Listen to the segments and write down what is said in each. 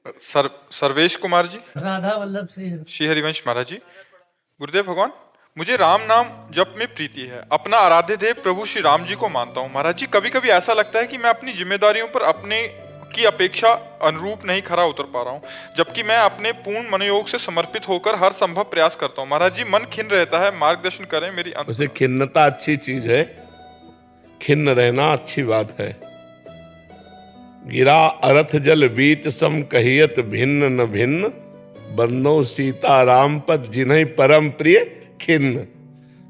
सर्वेश कुमार जी, राधा वल्लभ श्री हरिवंश महाराज जी। गुरुदेव भगवान, मुझे राम नाम जप में प्रीति है। अपना आराध्य देव प्रभु श्री राम जी को मानता हूँ। महाराज जी, कभी कभी ऐसा लगता है कि मैं अपनी जिम्मेदारियों पर अपने की अपेक्षा अनुरूप नहीं खरा उतर पा रहा हूँ, जबकि मैं अपने पूर्ण मनोयोग से समर्पित होकर हर संभव प्रयास करता हूँ। महाराज जी, मन खिन्न रहता है, मार्गदर्शन करें मेरी। वैसे खिन्नता अच्छी चीज है, खिन्न रहना अच्छी बात है। गिरा अरथ जल बीच सम कहियत भिन्न न भिन्न, बंदो सीता राम पद जिन्हें परम प्रिय खिन्न।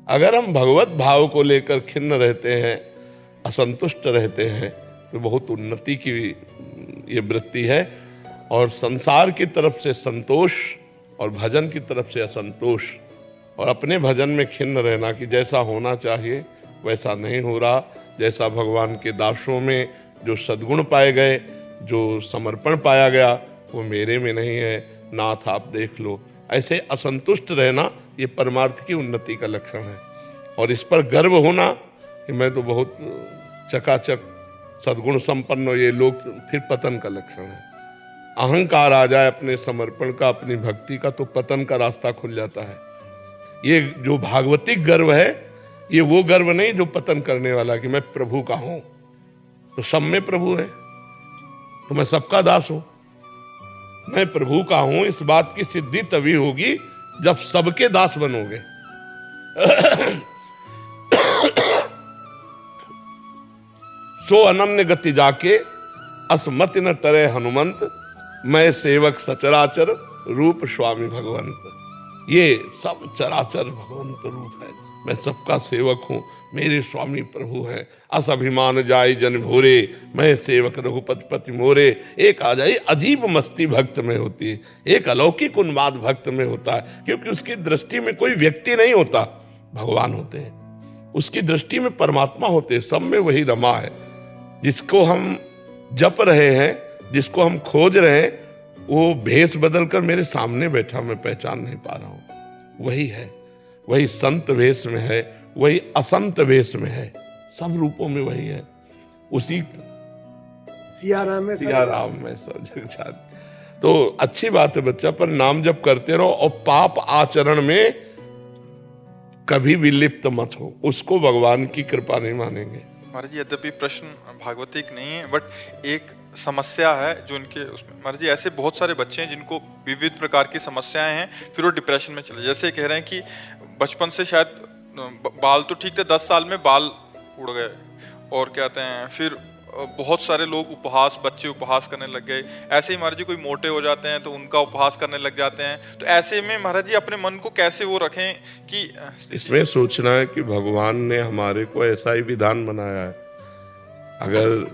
अगर हम भगवत भाव को लेकर खिन्न रहते हैं, असंतुष्ट रहते हैं, तो बहुत उन्नति की ये वृत्ति है। और संसार की तरफ से संतोष और भजन की तरफ से असंतोष, और अपने भजन में खिन्न रहना कि जैसा होना चाहिए वैसा नहीं हो रहा, जैसा भगवान के दासों में जो सद्गुण पाए गए, जो समर्पण पाया गया, वो मेरे में नहीं है, नाथ आप देख लो। ऐसे असंतुष्ट रहना ये परमार्थ की उन्नति का लक्षण है। और इस पर गर्व होना कि मैं तो बहुत चकाचक सद्गुण संपन्न हो, ये लोग, फिर पतन का लक्षण है। अहंकार आ जाए अपने समर्पण का, अपनी भक्ति का, तो पतन का रास्ता खुल जाता है। ये जो भागवतिक गर्व है, ये वो गर्व नहीं जो पतन करने वाला कि मैं प्रभु का हूं, तो सब में प्रभु है, तो मैं सबका दास हूं। मैं प्रभु का हूं, इस बात की सिद्धि तभी होगी जब सबके दास बनोगे। सो अनन्य गति जाके असमति न टरे हनुमंत, मैं सेवक सचराचर रूप स्वामी भगवंत। ये सब चराचर भगवंत रूप है, मैं सबका सेवक हूं, मेरे स्वामी प्रभु हैं। अस अभिमान जाय जन भोरे, मैं सेवक रघुपति पति मोरे। एक आ जाए अजीब मस्ती भक्त में होती है, एक अलौकिक उन्माद भक्त में होता है, क्योंकि उसकी दृष्टि में कोई व्यक्ति नहीं होता, भगवान होते हैं। उसकी दृष्टि में परमात्मा होते हैं, सब में वही रमा है। जिसको हम जप रहे हैं, जिसको हम खोज रहे हैं, वो भेष बदलकर मेरे सामने बैठा, मैं पहचान नहीं पा रहा हूं। वही है, वही संत वेश में है, वही असंत वेश में है, सब रूपों में वही है। उसी सिया राम में सब जग जान। तो अच्छी बात है बच्चा, पर नाम जप करते रहो और पाप आचरण में कभी भी लिप्त मत हो, उसको भगवान की कृपा नहीं मानेंगे। महाराज जी, यद्यपि प्रश्न भागवतिक नहीं है, बट एक समस्या है जो इनके उसमें। महाराज जी, ऐसे बहुत सारे बच्चे हैं जिनको विविध प्रकार की समस्याएं हैं, फिर वो डिप्रेशन में चले। जैसे कह रहे हैं कि बचपन से शायद बाल तो ठीक थे, 10 साल में बाल उड़ गए, और कहते हैं फिर बहुत सारे लोग बच्चे उपहास करने लग गए। ऐसे ही महाराज जी कोई मोटे हो जाते हैं तो उनका उपहास करने लग जाते हैं। तो ऐसे में महाराज जी अपने मन को कैसे वो रखें कि इसमें सोचना है कि भगवान ने हमारे को ऐसा ही विधान बनाया है। अगर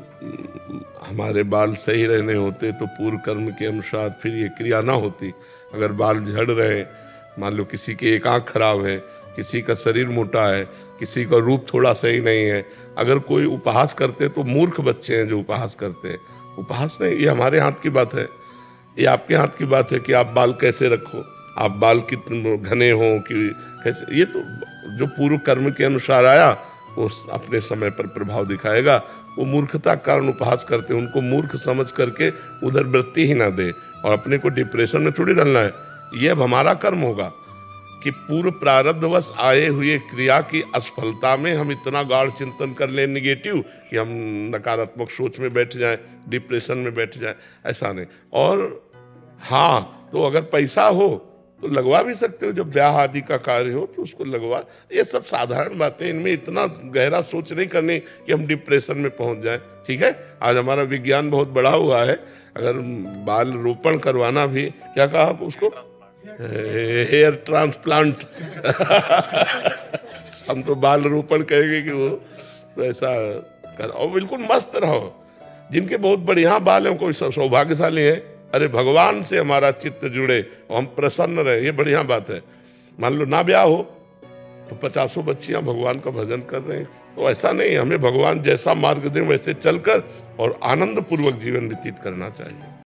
हमारे बाल सही रहने होते तो पूर्व कर्म के अनुसार फिर ये क्रिया ना होती। अगर बाल झड़ रहे, मान लो किसी की एक आंख खराब है, किसी का शरीर मोटा है, किसी का रूप थोड़ा सही नहीं है, अगर कोई उपहास करते तो मूर्ख बच्चे हैं जो उपहास करते हैं। उपहास नहीं, ये हमारे हाथ की बात है, ये आपके हाथ की बात है कि आप बाल कैसे रखो, आप बाल कितने घने हो कि कैसे। ये तो जो पूर्व कर्म के अनुसार आया वो अपने समय पर प्रभाव दिखाएगा। वो मूर्खता के कारण उपहास करते हैं, उनको मूर्ख समझ करके उधर वृत्ति ही ना दे, और अपने को डिप्रेशन में थोड़ी डालना है। ये अब हमारा कर्म होगा कि पूर्व प्रारब्धवश आए हुए क्रिया की असफलता में हम इतना गाढ़ चिंतन कर लें नेगेटिव कि हम नकारात्मक सोच में बैठ जाएं, डिप्रेशन में बैठ जाएं, ऐसा नहीं। और हाँ, तो अगर पैसा हो तो लगवा भी सकते हो, जब ब्याह आदि का कार्य हो तो उसको लगवा। ये सब साधारण बातें, इनमें इतना गहरा सोच नहीं करनी कि हम डिप्रेशन में पहुंच जाएं। ठीक है, आज हमारा विज्ञान बहुत बढ़ा हुआ है। अगर बाल रोपण करवाना भी, क्या कहा आप उसको, हेयर ट्रांसप्लांट हम तो बाल रोपण कहेंगे कि वो तो ऐसा कर, और बिल्कुल मस्त रहो। जिनके बहुत बढ़िया बाल हैं, कोई सौभाग्यशाली है। अरे भगवान से हमारा चित्त जुड़े और हम प्रसन्न रहे, ये बढ़िया बात है। मान लो ना ब्याह हो तो 50 बच्चियां भगवान का भजन कर रहे हैं, तो ऐसा नहीं, हमें भगवान जैसा मार्ग दें वैसे चलकर और आनंद पूर्वक जीवन व्यतीत करना चाहिए।